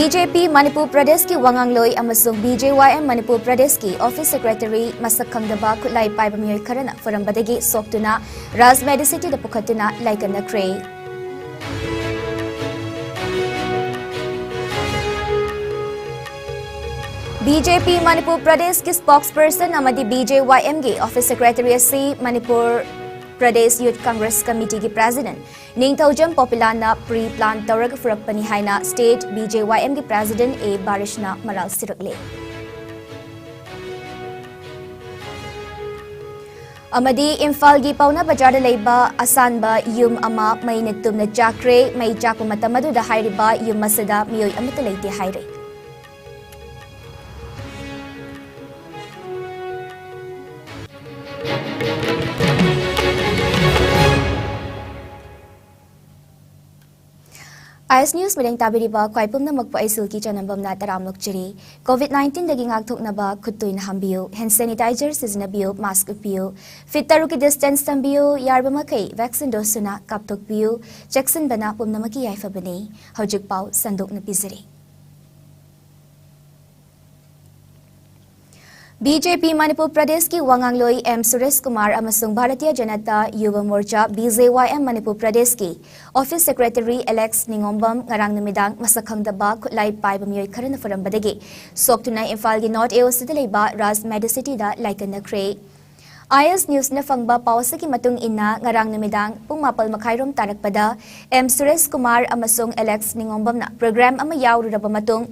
BJP Manipur Pradesh ki Wangangloi amasung BJYM Manipur Pradesh ki Office Secretary masak khangdaba khutlai paiba miyoi kharana forambadagi soktuna Raj Medicity da pukhatuna laikana kre. BJP Manipur Pradesh ki spokesperson amadi BJYM ki Office Secretary asi Manipur Pradesh Youth Congress Committee ki President Ningthaujam Popilana pre-plan tawrag furakpani haina State BJYM ki President A Barishna Maral Sirakle. Amadi Imphal gi Pauna Bajar da leiba asanba yum ama mai na tumna chakre mai chakpa matam aduda hairiba yum masada miyoi amata leite haire. IS News medeng tabiriba kwaipum na magpa SILKY CHANAMBAM na taramlok chiri COVID-19 daging agthok na ba kuttuin hambiyo hand sanitizer sizinabiyo mask upiyo fitaru ki distance tambiyo yarba makai vaccine dose na kaptok biyo jackson bana pum na maki yaifa bane hojik pau sandok na piziri. BJP Manipur Pradesh ki Wangangloi M Suresh Kumar amasung Bharatiya Janata Yuva Morcha BJYM Manipur Pradesh ki Office Secretary Alex Ningombam ngarang namidang masakhangdaba khutlai paiba miyoi kharana forambadagi soktuna Imphal gi North AOC da leiba Raj Medicity da laikana kre. IS News na fangba pawsa ki matung inna ngarang namidang pung mapal makhairom tarakpada M Suresh Kumar amasung Alex Ningombam na program ama yawruraba matung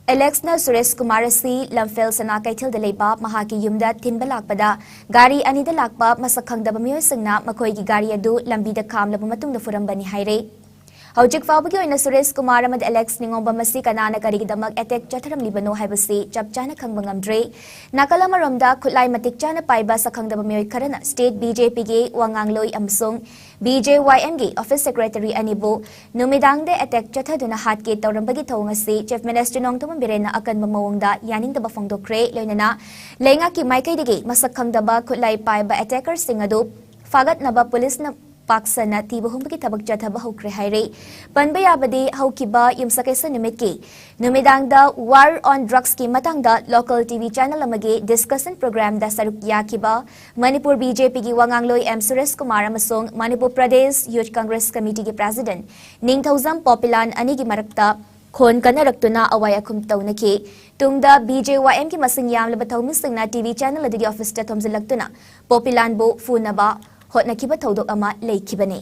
Alex na Suresh Kumar asi Lamphel sana kaithil da leiba mahaki yumda thinba lakpada gari ani da lakpa masakhangdaba miyoi singna makhoi gi gari adu lambi da khamlaba matung da furambani haire. Hojik fawbagi oina Suresh Kumar amad Alex Ningombam asi kanana karigidamak attack chatharam libano haibasi chapchana khangba ngamdre nakalama romda khutlai matik chana paiba sakhangdaba miyoi kharana State BJP gi Wangangloi amsung BJYM gi Office Secretary anibu numidang de attack chathaduna hat ke tawrambagi thong asi Chief Minister Nongthom Birena akan mamawngda yaningdaba fongdokre loinana lenga ki maikai digi masakhangdaba khutlai paiba attacker singadu fagat naba police na Paksana tiba humbagi tabak jathaba hokre haire panba yabadi haukiba yumsakaisa numit numidang da war on drugs ki matang da local TV channel amagi discussion program da saruk yakiba Manipur BJP ki Wangangloi M Suresh Kumar amasung Manipur Pradesh Youth Congress Committee ki President Ningthaujam Popilan ani gi marakta khon kanaraktuna awaya khum tawnaki tungda BJYM ki masing yamlaba thaumisingna TV channel adigi office ta thomjalaktuna Popilan bo funaba hotna kiba thodok ama leikibane.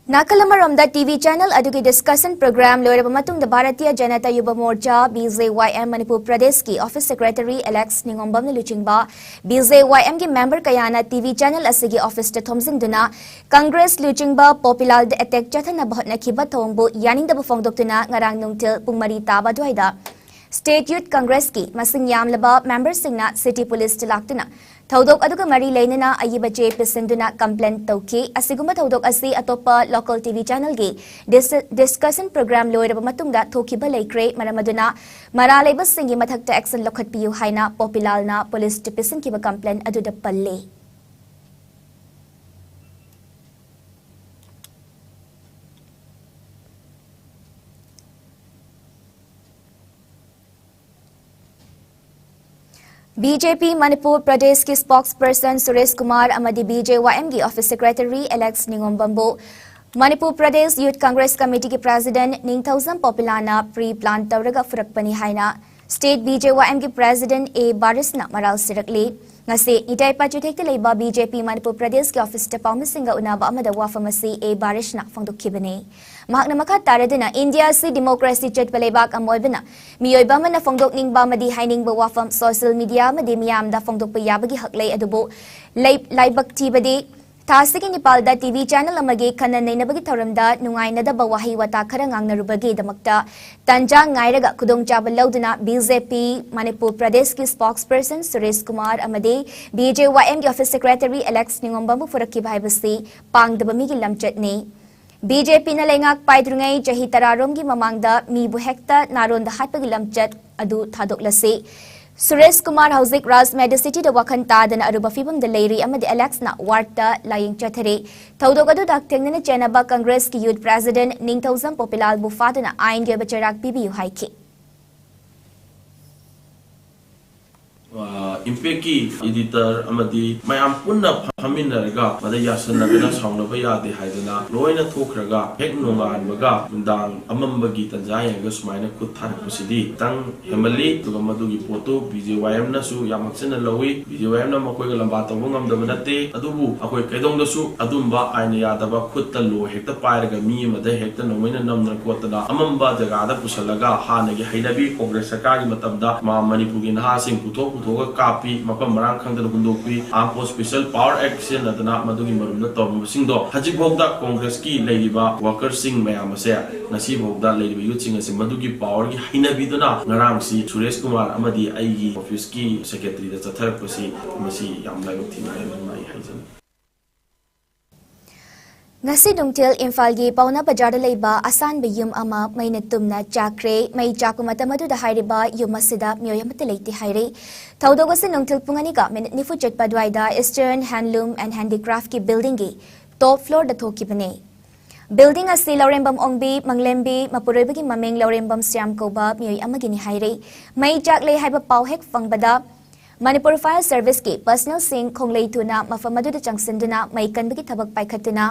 Nakalamaromda TV channel adugi discussion program loiraba matung da Bharatiya Janata Yuva Morcha BJYM Manipur Pradesh ki Office Secretary Alex Ningombam luchingba BJYM ki member kayana TV channel asigi office ta thomjingduna Congress luchingba Popilal de attack chathana bhotna khiba thongbu yaningda bufongdoktuna ngarang nungtil pungmari taba dwaida State Youth Congress ki masing yamlaba members singna City Police tilaktuna Thodok aduga mari leinana ayiba je pisinduna complaint tawki asiguma thodok asi atopa local TV channel gi discussion program loiraba matungda thokiba leikre maramaduna maralaiba singi mathakta action lokhatpiu haina Popilalna police tipisin kiba complaint aduda palle BJP Manipur Pradesh ki spokesperson Suresh Kumar amadi BJYM ki Office Secretary Alex Ningombam bo Manipur Pradesh Youth Congress Committee ki President Ningthaujam Popilana pre-plan tawraga furakpani haina State BJYM ki President A Barishna Maral Sirakle ngase itai pachuthek leiba BJP Manipur Pradesh ki Office ta pawmisinga unaba amada wafamasi A Barishna fongdokhibane mahakna makha taraduna India si democracy chatpa leibak amoibana miyoiba mana fongdok ningba madi hainingba wafam social media madi miyamda fongdokpa yabagi haklei adubo laibak tibadi Tasiki Nepal da TV channel amagi kana nainabagi tauramda nungainada bawahi wata khara ngangnarubagi damakta tanja ngairaga khudong chaba lauduna BJP Manipur Pradesh ki spokesperson Suresh Kumar amadi BJYM ki Office Secretary Alex Ningombam furakki bhaibasi pangdaba migi lamchatni BJP na lengak paidrungai jahi tararom gi mamangda mi bu hekta naron da hatpagi lamchat adu thadoklasi Suresh Kumar Hauzik Ras Medicity the Wakanta than Arubafibum the Lady Amad Alex na Warta lying Chatari. Taudogadu Dakting Chanaba Congress ki Youth President Ningtozam Popilal Bufadana Ain Gabacharak Bibi Haiki. Impeki editor amadi mayam punna phaminarga madaya sanagana songlaba yade haidana loina thokraga hek nonga anbaga dang amambagi tanjaya ga sumaina kuthar kusidi tang hemali tuga madugi poto BJYM na su yamaksena lawi BJYM na makoi ga lamba tawung amdaba nate adubu akoi kaidong da su adumba aina yadaba khutta lo hekta pairaga mi amada hekta noina namna kotana amamba jaga da pusalaga hanagi haidabi congress sakari matamda ma manipuri na sing puthok Kapi, Mapam Marang Kang Hundopi, Ampo Special Power Action at the Madugi Marunda Tom Singdo, Hajibogda Congress Ki, Lady Ba, Walker Sing Mayamase, Nasibogda, Lady Yuting as a Madugi Power, Hinabiduna, Naramsi, Suresh Kumar, Amadi, Aigi, Office Ki, Secretary, that's a therapy, Masi, Yamla, Team, my Hazen. Ngasi dungtil Imphal pauna bajar leiba asan be yum ama mai na tumna chakre mai chakumata madu da hairiba yum asida myoyamata leiti haire thaudogo se nungtil pungani ka minute nifu chetpa dwaida Eastern Handloom and Handicraft ki building gi top floor da thoki bane building asi Laurembam ongbi manglembi mapuroiba gi mameng Laurembam siam koba myoy amagini haire mai chakle haiba pau hek fangbada Manipur Fire Service ki personal sing konglei tuna mafamadu da changsinduna mai kanbagi thabak paikhatuna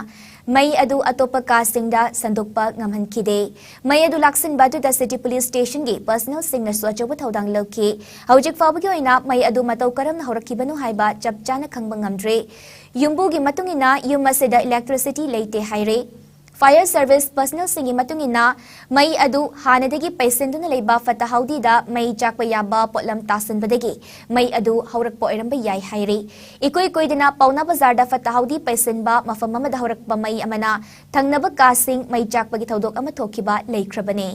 mai adu atopa casting da sandokpa ngamhan kide mai adu laksin badu da city police station gi personal sing na sochabu thodang loki hojik fabagi oina mai adu matau karam na horakibanu haiba chap chana khangba ngamdre yumbu gi matungina yumasida electricity leite haire Fire Service personal singi matungina mai adu hanadagi paisenduna leiba fatahaudi da mai chakpa yaba potlam tasan badagi mai adu haurak po iramba yai haire ikoi dina pauna bazar da fatahaudi paisenba mafamama da haurak pa mai amana thangnaba kasing mai chakpa gi thodok ama thokiba leikrabane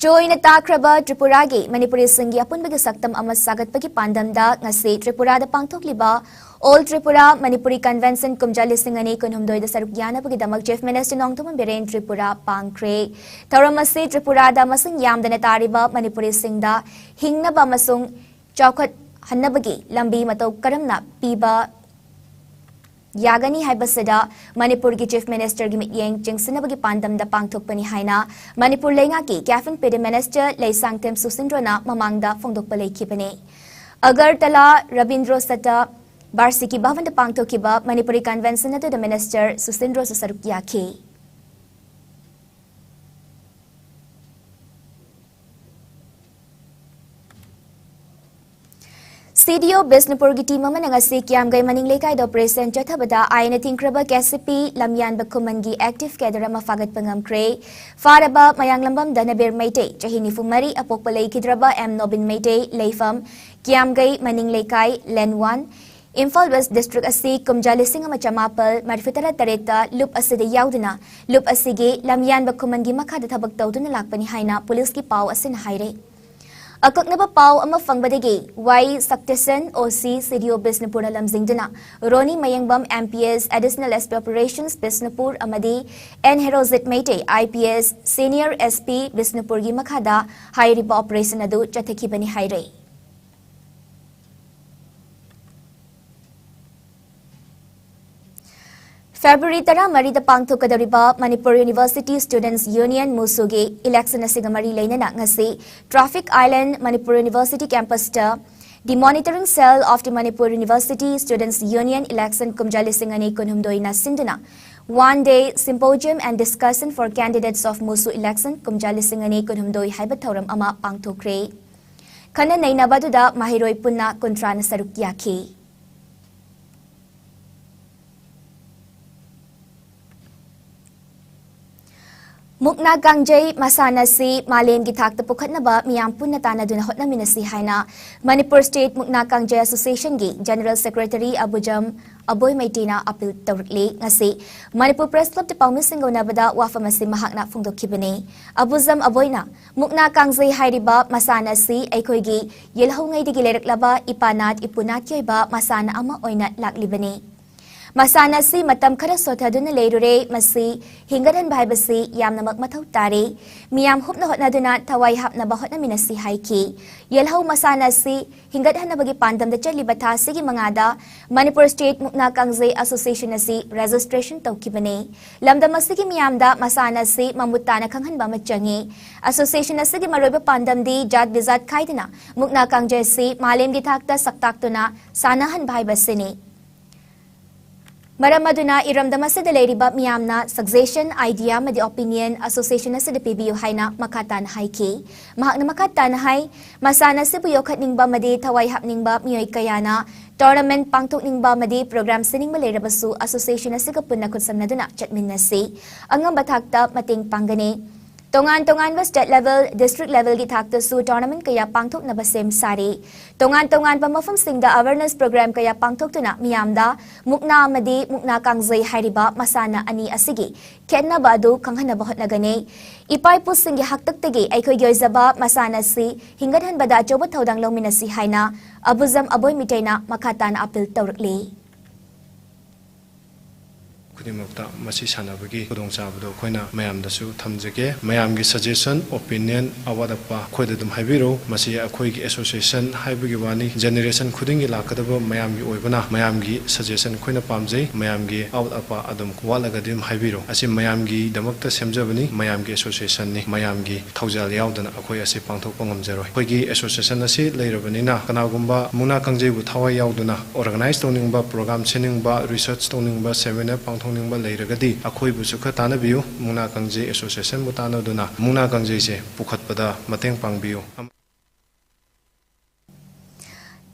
Joy na takraba Tripura gi Manipuri singi apun bagi saktam ama sagat bagi pandam da ngasi Tripura da pangtok liba All Tripura Manipuri Convention kumjali singani kunhumdoi da sarukyana bagi damak Chief Minister Nongtuman Biren Tripura pangkre Tauramasi Tripura da masung yam da natariba Manipuri singda hingna ba masung chaukat hannabagi lambi matau karamna piba Yagani haibasada Manipur ki Chief Minister gi mityeng chingsinabagi pandam da pangthokpani haina Manipur lenga ki Cabinet Pede Minister Leisangtem Susindrona mamangda phongdokpa lekhibane Agartala Rabindro Sata Barsiki Bhavan da pangthokiba Manipuri Convention atu da Minister Susindro Susarukya CDO Bisnupur gi team man ngasi kiam gai maning lekai do operation chathabada aina tinkraba KCP lamyan bakuman gi active cadre ma fagat pangam kre faraba mayang lambam danabir maite chahini fumari apok palai kidraba M Nobin maite leifam kiam gai maning lekai len 1 Imphal West District asi kumjali singa machamapal marfitara tareta loop aside yauduna loop asige lamyan bakuman gi makada thabak tawduna lakpani haina police ki pau asin haire Akaknaba pau ama fangbadagi Y Saktesan OC CDO Bisnupur lamzingduna Roni Mayangbam MPS Additional SP Operations Bisnupur amadi N Herozit Maite IPS Senior SP Bisnupur gi makhada hairiba operation adu chathakibani haire February tara marida pangthokadariba Manipur University Students Union Musugi election asigamari lainana ngasi Traffic Island Manipur University campus ta the monitoring cell of the Manipur University Students Union election kumjali singani kunhumdoi na sinduna 1-day symposium and discussion for candidates of Musu election kumjali singani kunhumdoi haiba thoram ama pangthokre khana nainabaduda mahiroi punna kontra na sarukyaki Mukna gangjay masana si malem gi thakta pukhatnaba miyam punna tanaduna hotnaminasi haina Manipur State Mukna Gangjay Association gi General Secretary Abujam Aboy Maitina appeal tawrikli ngasi Manipur Press Club te paumising nabada wafamasi mahakna phungdokhibane Abujam Aboyna Mukna Gangjay hairiba masana si aikoi gi yelhongai digi leraklaba ipanat ipunat yoiba masana ama oina laklibane Masana si matam khara sothaduna leirure masi hingadan bhaibasi yamnamak mathau tare miyam hupna hotnaduna thawai hapna ba hotnamina si haiki yelhau masana si hingadhan bagi pandam da chaliba tha sigi mangada Manipur State Mukna Kangzei Association asi registration tawkibane lamdam asigi miyamda masana si mamutana khanghan ba machangi association asigi maroiba pandam di jat bizat khaidina Mukna Kangzei si malem gi thakta saktaktuna sanahan bhaibasini Maramaduna iramdamasada leiriba miyamna suggestion idea madi opinion association asada PBU haina makatan haiki mahakna makatan hai masana sibu yokhatningba madi thawai hapningba miyoi kayana tournament pangthokningba madi program siningba leirabasu association asiga punna khutsamnaduna chatminnasi angam bathakta mating pangane Tongan state level, district level ki thakta su tournament kaya pangthok na basem sari. Tongan pa mafam singda awareness program kaya pangthok tuna miyamda mukna amadi mukna kangzai hairiba masana ani asigi. Kenna badu kanghana bahot na gane. Ipay po singi haktak tegi ay koy yoizaba masana si hingadhan bada chobo thaudang longmina si haina abuzam aboy mitay na makatan apil tawrakli. Kudimokta masi sanabagi khudongchabdo khoina mayamdasu thamjage mayamgi suggestion opinion awadapa khoida dum haibiro masi akhoigi association haibagi wani generation khudingi lakadaba mayamgi oibana mayamgi suggestion khoina pamjai mayamgi awadapa adum walaga dim haibiro asi mayamgi damakta semjabani mayamgi association ni mayamgi thaujal yaudana akhoi asi pangthokpa ngamjaroi khoigi association asi leirabanina kanagumba muna kangjai bu thawai yauduna organize tawningba program siningba research tawningba seminar ningba leiragadi akhoi bu sukha tanabiu muna kangjai association mutana duna muna kangjai se pukhatpada mateng pangbiu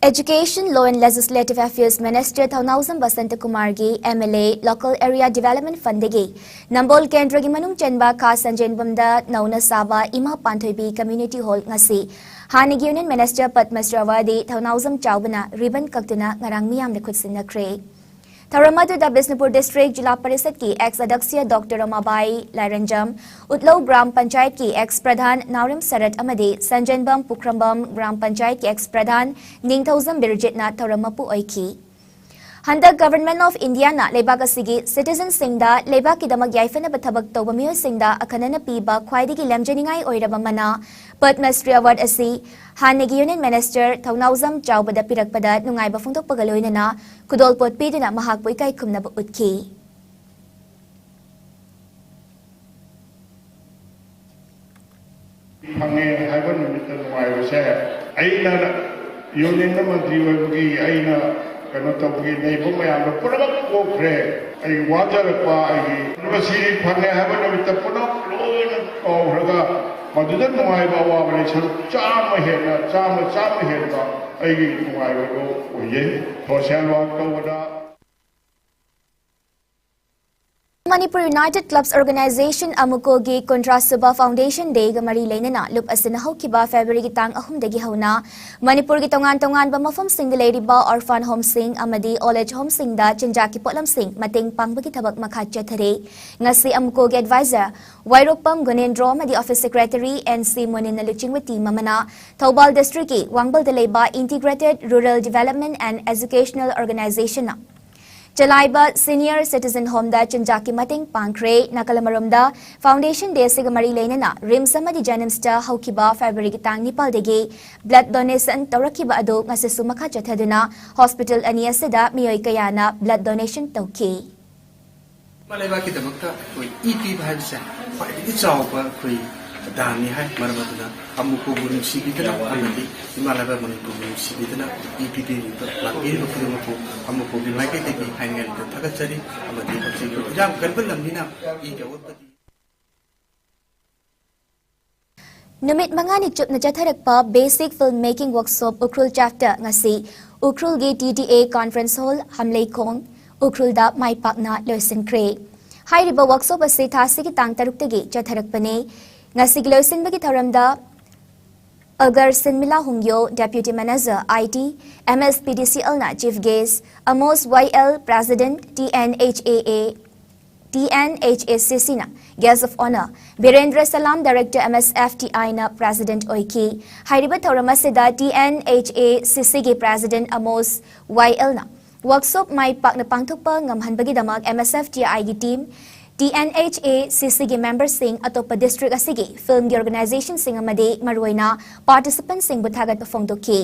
Education, Law and Legislative Affairs Minister Thaunausam Basanta Kumargi MLA Local Area Development Fundegi Nambol Kendragi Manung Chenba Ka Sanjenbamda Nauna Saba Ima Panthoibi Community Hall ngasi Hanigi Union Minister Padmasra Awadi Thaunausam Chaubana Ribbon Kaktuna Ngarang Miyam na Khutsinakre Tharamadu da Bisnupur District Jila Parisad ki ex-Adaksya Dr. Ramabai Laranjam, Utlau Gram Panchayat ki ex-Pradhan Naurim Sarat Amadi, Sanjanbam Pukrambam Gram Panchayat ki ex-Pradhan Ningthausam Birjit na Tharamapu Oiki. Handa Government of India na Lebak asigi citizen singda Lebak kidamak yaifana bathabak tawba miyo singda akanana piba khwaidigi lamjaningai oiraba mana Padmasri Award asi Hanigi Union Minister Thaunausam Chaubada pirakpada nungaiba phongthokpaga loinana kudolpot piduna mahakpoi kai khumnaba utki. Hangi haiban numita nungaibase aina union na mantri oibagi aina kano tabagi naibong mayamna punabak kokre ay wajarapa ay university phange haiban numita punab loina kauraga maduda nungaiba awabane saru chama hena ay nungaiba ko oye social work tawada Manipur United Clubs Organization Amukogi Kontra Suba Foundation Day Gamari Lenana Lup Asina Hokiba February Gitang Ahumdagi Hauna Manipur Gitongan ba mafam sing ba orphan home sing amadi old age home sing da Chinjaki Potlam sing mating pangbagi tabak makhatcha thare ngasi Amukogi advisor Wairokpam Gunendro madi office secretary NC Monin Naluchingwati Mamana Thobal District Wangbal Deleba Integrated Rural Development and Educational Organization Jalaiba Senior Citizen Home da Chinjaki Mating Pankre Nakalamarumda Foundation Day Sigamari Lenana Rimsamadi Janimsta Haukiba February Gitang Nipal Degi Blood Donation Tawrakiba Ado Ngasisumaka Chathaduna Hospital Aniasida Miyoi Kayana Blood Donation Tauki. Malaiba ki damakta koi EP bhaibsa khwaidagi chawba koi dani hai maramaduna amuko burim sibidana amadi Malaiba Manipur burim sibidana EP de lagi bakrimapu amuko bilaikai tegi haingal thagachari amadi hapsigo jam kanbal lamdina I gawapati Numit mangani chup na jatharakpa basic filmmaking workshop Ukrul chapter ngasi Ukrul gi TTA conference hall Hamleikong Ukrul da maipakna loisenkre hairiba workshop ase thasigi tang taruktagi jatharakpane ngasi loisenbagi tharamda Agar Sinmila Hungyo, Deputy Manager, IT, MSPDCL na Chief Guest, Amos YL, President, TNHACC na Guest of Honor, Birendra Salam, Director, MSFTI na President Oiki, Hairiba Thoramasida, TNHACC President Amos YL na workshop mai pakna pangthokpa ngamhanbagi-damak MSF-TI gi team TNHA CC gi members sing atopa district asigi film gi organization sing amade maruina participants sing buthagat pafongdoki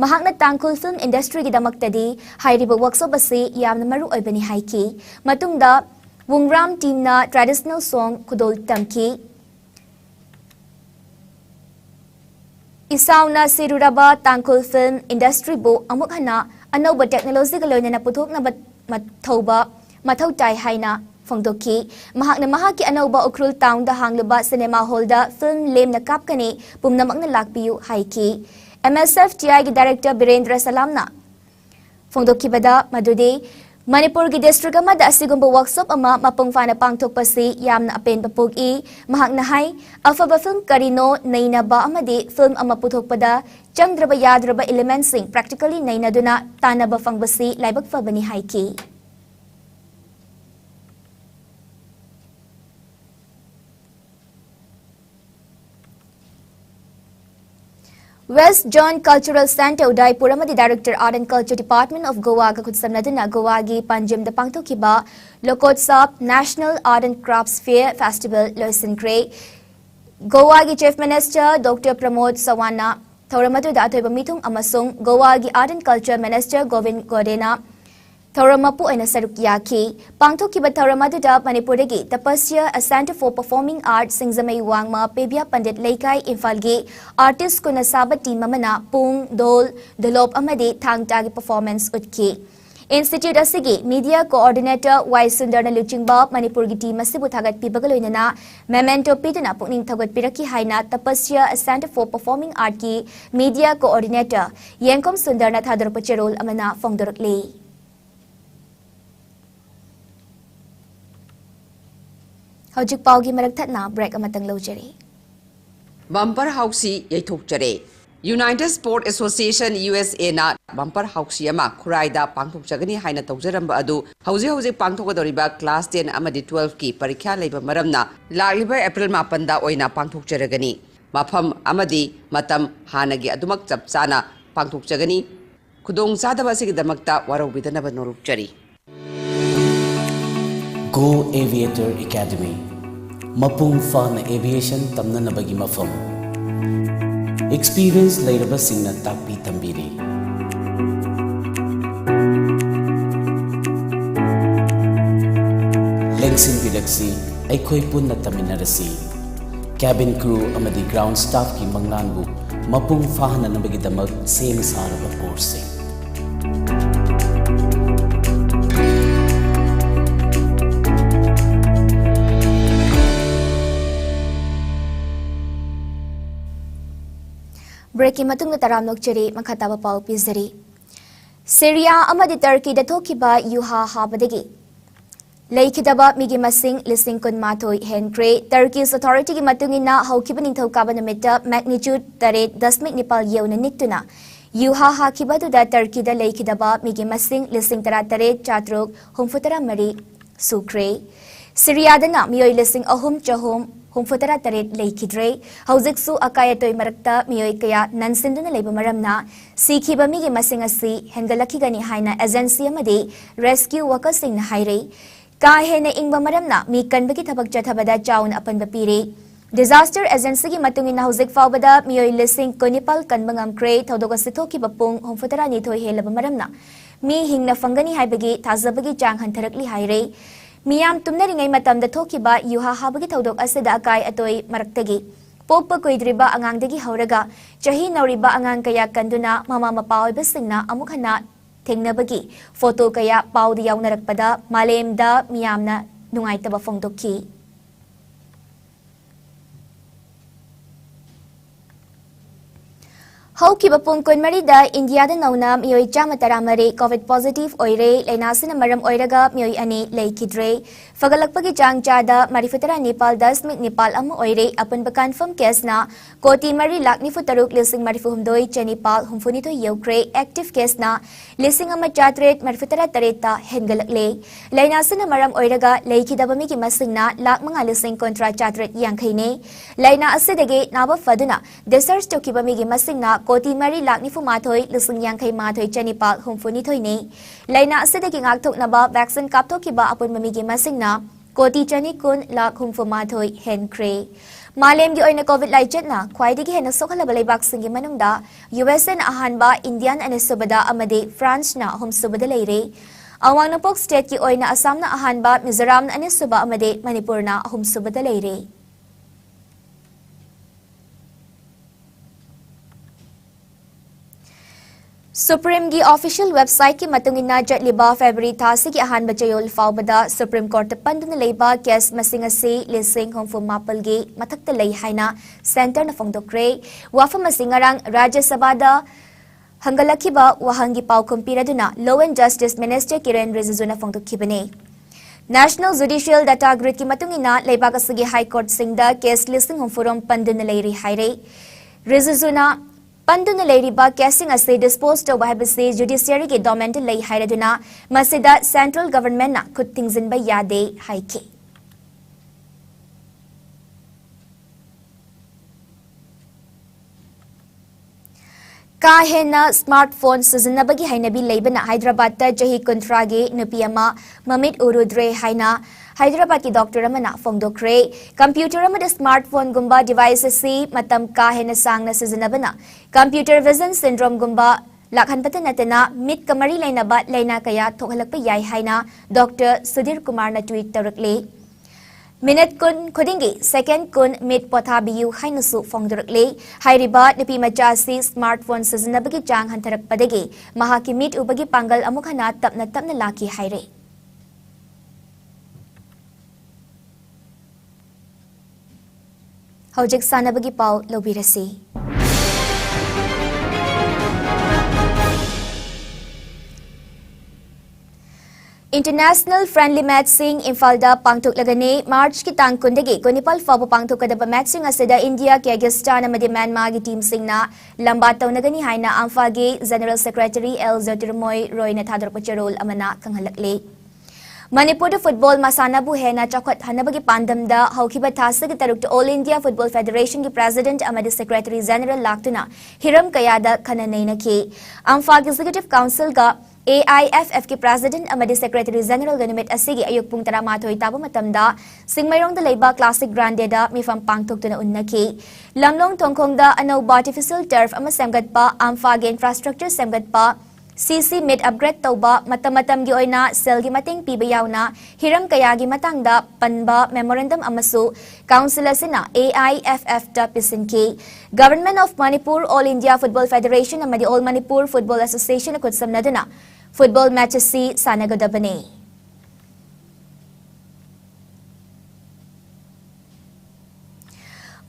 mahakna tangkul film industry gi damaktadi hairiba workshop asi yamna maru oibani haiki matungda wungram team na traditional song kudol tamki isauna siruraba tangkul film industry bo amuk hana anoba technology ga loina puthokna mathau tai haina Fongdoki, mahakna mahaki anoba ukrul town da hangluba cinema hall da film lem na kapkani pumnamak na lakpiyu haiki. MSF-TI gi director Birendra Salamna. Fongdoki bada madude Manipur gi district ama da asigumba workshop ama mapungfana pangthokpasi yamna apen papugi mahakna hai afaba film karino naina ba amadi film ama puthokpada changdraba yadraba elements sing practically naina duna tanaba fangbasi laibak fabani haiki. West John Cultural Center Udaipur amadi Director Art and Culture Department of Goa ga khutsamnaduna Goa gi Panjim da pangthokiba Lokotsap National Art and Crafts Fair Festival loisinkrei Goa gi Chief Minister Dr. Pramod Sawana Thauramadu da athoiba mithung amasung Goa gi Art and Culture Minister Govind Godena Tauramapu aina saruk yaki pangthokiba Tauramadu da Manipurigi Tapasya a Center for Performing Arts Singzamai Wangma Pebia Pandit Laikai Infalgi artist kuna saba team mamana pung dol dolop amade thangtagi performance utki Institute asigi media coordinator Y Sundarna Luchingba Manipurgi team asibu thagat pibagaloinana memento pitana pukning thagat piraki haina Tapasya a Center for Performing Art ki media coordinator Yengkom Sundarna thadorpacherol amana fongdorokle Hojik paugi marak thatna break amatang lojari. Bumper Housey Yaitokjare. United Sport Association USA na Bumper Housey ama Kuraida Pangtok Jagani Haina Tokjaramba Adu, Hausi Pangtokadoriba Class 10 Amadi 12 ki Parikha Labor Maramna, Lariba April Mapanda Oina Pangtok Jaragani, Mapam Amadi, Matam Hanagi Adumak Japsana, Pangtok Jagani, Kudong Sadabasik Damakta, Waro with another Norukjari. Go Aviator Academy Mapung Fana Aviation Tamna Nabagi Mafam Experience Lairaba Singna Takpi Tambiri Lengsin Bilaksi Aikoi Punna Taminarasi Cabin Crew Amadi Ground Staff Ki Manglanbu Mapung Fahana Nabagi Damag Same Saraba Course Breaking matung na taram nokchari makhataba pau pizari. Syria amadi Turkey da thokiba yuha habadagi. Laikidaba migi masing lising kun matoi henkre Turkey's authority gi matungina haukiba ningthokaba namita magnitude 8.9 yeuna niktuna. Yuha hakiba da Turkey da laikidaba migi masing lising 8 humfutara mari sukre. Syria da na miyoy lising chahum Humfutara tarit laikidre, hauziksu akayatoy marakta miyoy kaya nansinduna laiba maramna, sikhiba migi masingasi hengalakigani haina agency amadi rescue workers sing na haire. Kahe na ingba maramna mi kanbagi thabak chathabada chaun apan bapire. Disaster agency gi matungin na hauzik faubada miyoy lising konipal kanbangam kre thaudoga sithoki bapung humfutara nithoy helaba maramna. Mi hingna fangani haibagi thazabagi chang hantarakli haire. Miyam tumnaringai matamda thokiba yuha habagi thaudok asida akai atoi maraktagi poppa koidriba angangdagi hauraga chahi nauriba angang kaya kanduna mama mapaoy basingna amukhana thengnabagi photo kaya paudi yaunarakpada malemda miyamna nungaitaba fongdokki Haukiba pung kunmarida India da nauna miyoy chama taramari COVID positive oire lainasina maram oiraga miyoy ani laikidre fagalakpagi chang chada marifutara Nepal 10 Nepal amu oire apan ba confirm case na koti mari lakni futaruk lising marifuhumdoi Nepal humfunito yokre active case na lising ama chatret marifutara tareta hengalakle lainasina maram oiraga laikidaba migi masingna lak mga lising kontra chatret yangkhaine laina asidage naba faduna desert tokiba migi masingna koti mari lak nifu mathoi lusung yang kai mathoi chanipal humfuni thoini laina asida ki ngak thok naba vaccine kapto ki ba apun mami gi masingna koti chani kun lak humfu mathoi hen kre Malem gi oina COVID laijet na khwaidigi hena sokhala balai bak singi manungda USA na ahanba Indian ane subada amade France na hum subada leire awang napok state ki oina Assam na ahanba Mizoram na ane suba amade Manipur na hum subada leire Supreme gi official website ki matungina jatliba February thasi ki ahan bachayol faubada Supreme Court panduna leiba case masing ase lising homfu mapal gi mathakta lei haina center na fongdokre wafa masingarang Rajya Sabha da hangalakhiba wahangi paukum piraduna Law and Justice Minister Kiren Rijiju na fongdokhibane National Judicial Data Grid ki matungina leiba kasigi High Court singda case lising homfurom panduna leiri haire Rijiju na Panduna leiriba casing ase disposed of habise judiciary ke domain lei hairaduna masida central government na khut tingzin ba yade haike Kahena smartphone sizinabagi hainabi leibana Hyderabad ta jahi kontrage nupiyama Mamit Urudre haina Hyderabad ki doctor amana fongdokre computer amada smartphone gumba devices si matam kahena sangna sizinabana computer vision syndrome gumba lakhan patanatena mit kamari laina ba laina kaya thokhalakpa yai haina Dr. Sudhir Kumar na tweet tarakle Minute kun khodingi second kun mid pothabiyu hainasu fongdorakle hairiba nipi machasi smartphone sizinabagi chang hantarak padage mahaki mit ubagi pangal amukhana tapna laki haire Hojik sanabagi pau lobirasi International Friendly Matching Infalda Pangtuk Lagane March ki tang kundagi konipal fabu pangtuk kadaba matching asida India Kyrgyzstan amadi Myanmar gi team singna lamba tawnagani haina Amphagi General Secretary L Zotirmoy Roy na thadar pacharol amana kanghalakle Manipur football masana bu hena chakhot hanabagi pandamda haukiba thasagi taruk All India Football Federation ki President amadi Secretary General laktuna Hiram Kayada khananaina ki Amphagi Executive Council ga AIFF ki President amadi Secretary General ganimit asigi ayuk pung taramathoi tabu matamda Singmairong da leiba Classic Grande da mifam pangtok tuna unnaki Lamlong Tongkong da anauba artificial turf ama semgatpa Amphagi infrastructure semgatpa CC mid upgrade tauba matam gi oina sel gi mating piba yauna Hiram Kayagi matangda panba memorandum amasu council asina AIFF ta pisinki Government of Manipur All India Football Federation amadi All Manipur Football Association akut samnaduna football matches si sanagadabane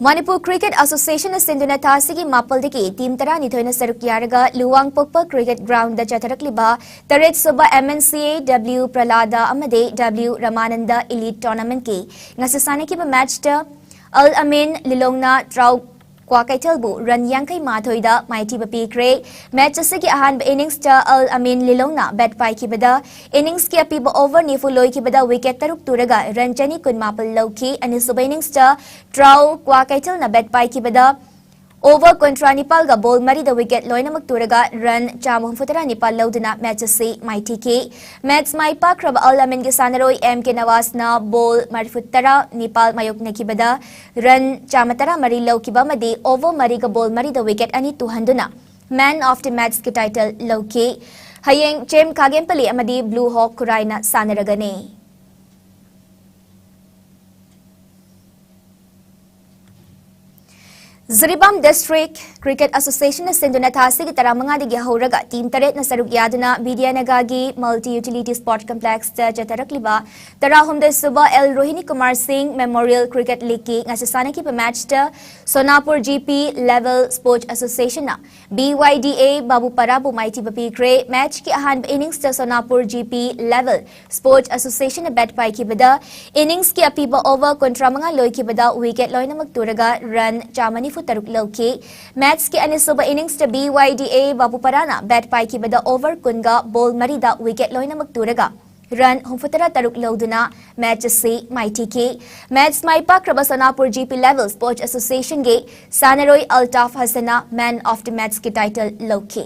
Manipur Cricket Association sinduna thasigi mapaldiki team tara nithoina saruk yaraga Luwang Pokpa Cricket Ground da chatarakliba taret suba MNCA W Pralada amade W Ramananda Elite Tournament ki ngasasane ki match ta Al Amin Lilongna Trau Kwakaitalbu run yankai mathoida mighty bapi kre match asigi ahan innings ta Al Amin Lilongna bat pai ki bada innings ki apiba over ni fuloi ki bada wicket taruk turaga run chani kun mapal lauki ani suba innings ta Trau Kwakaital na bat pai ki bada over kontra Nepal ga ball mari da wicket loinamak turaga run chamung futara Nepal lauduna match si mighty ki match mai pa krab Al Amin ki sanaroi MK Nawaz na ball mari futara Nepal mayok na ki bada run chamatara mari lauki ba madi over mari ga ball mari da wicket ani 200 man of the match ki title lauki hayeng chem kagempali amadi Blue Hawk kuraina sanaragane Ziribam District Cricket Association na sinduna thasigi taramanga digi hauraga team taret na saruk yaduna Vidyanagagi Multi-Utility Sport Complex ta jatarakliba tarahumda suba L Rohini Kumar Singh Memorial Cricket League ki ngasasana ki match ta Sonapur GP Level Sport Association na BYDA Babu Parabu Mighty Bapi Kre match ki ahan innings ta Sonapur GP Level Sport Association na bat pai ki bada innings ki apiba over kontra mga loy ki bada wicket loy na magturaga run chamani taruk lauki match ki anisuba innings ta BYDA Babu Parana bat pai ki bada over kunga ball marida wicket loina magturaga run humfutara taruk loduna match asi maithiki match mai pakraba Sanapur GP Level Sports Association ge Sanaroi Altaf Hasana Man of the Match ki title loki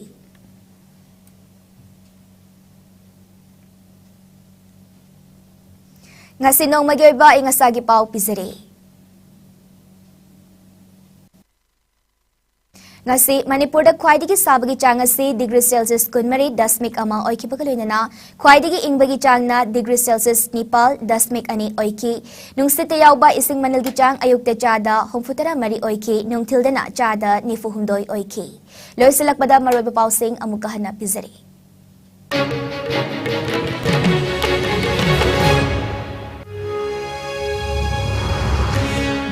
ngasi nong magyoiba ingasagi pau pizere ngasi Manipur da khwaidigi sabagi chang asi degree Celsius kunmari dasmik ama oiki bagaloinana khwaidigi ingbagi chang na degree Celsius nipal dasmik ani oiki nungsite yauba ising manilgi chang ayukte chada humfutara mari oiki nungthildana chada nifuhumdoi oiki loisilakbada maroiba pausing amukahana pizari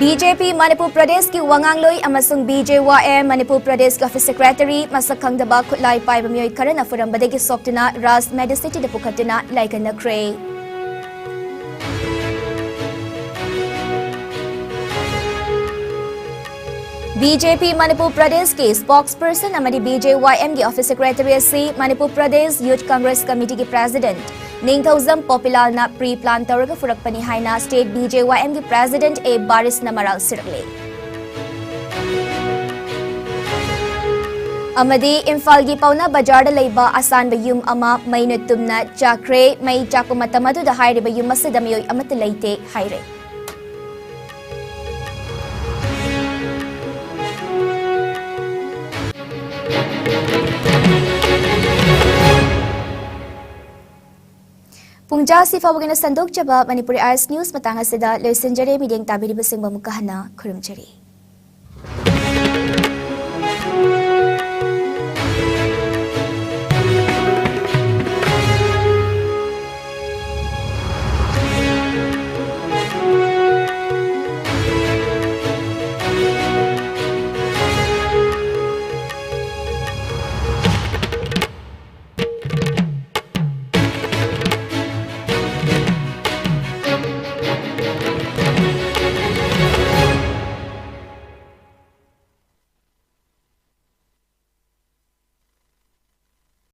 BJP Manipur Pradesh ki Wangangloi amasung BJYM Manipur Pradesh ki Office Secretary Masakangdaba Khutlai Paiba Miyoi Karana Furambadegi Soktuna Ras Medicity de Pukatuna Laikana Kray BJP Manipur Pradesh ki spokesperson amadi BJYM ki Office Secretary asi Manipur Pradesh Youth Congress Committee ki President Ningthauzam Popular na pre-plan tawraga furakpani haina State BJYM ki President A Baris Namaral Sirle amadi Imphal gi Pauna Bajar da leiba asan ba yum ama maina tumna chakre mai chakumatamadu da haire ba yum asida miyoi amata leite haire Pungja si fawagina sandok jaba Manipuri Eyes News matanga sida loisenjare mideng tabiri basing bamukahana kurumjari.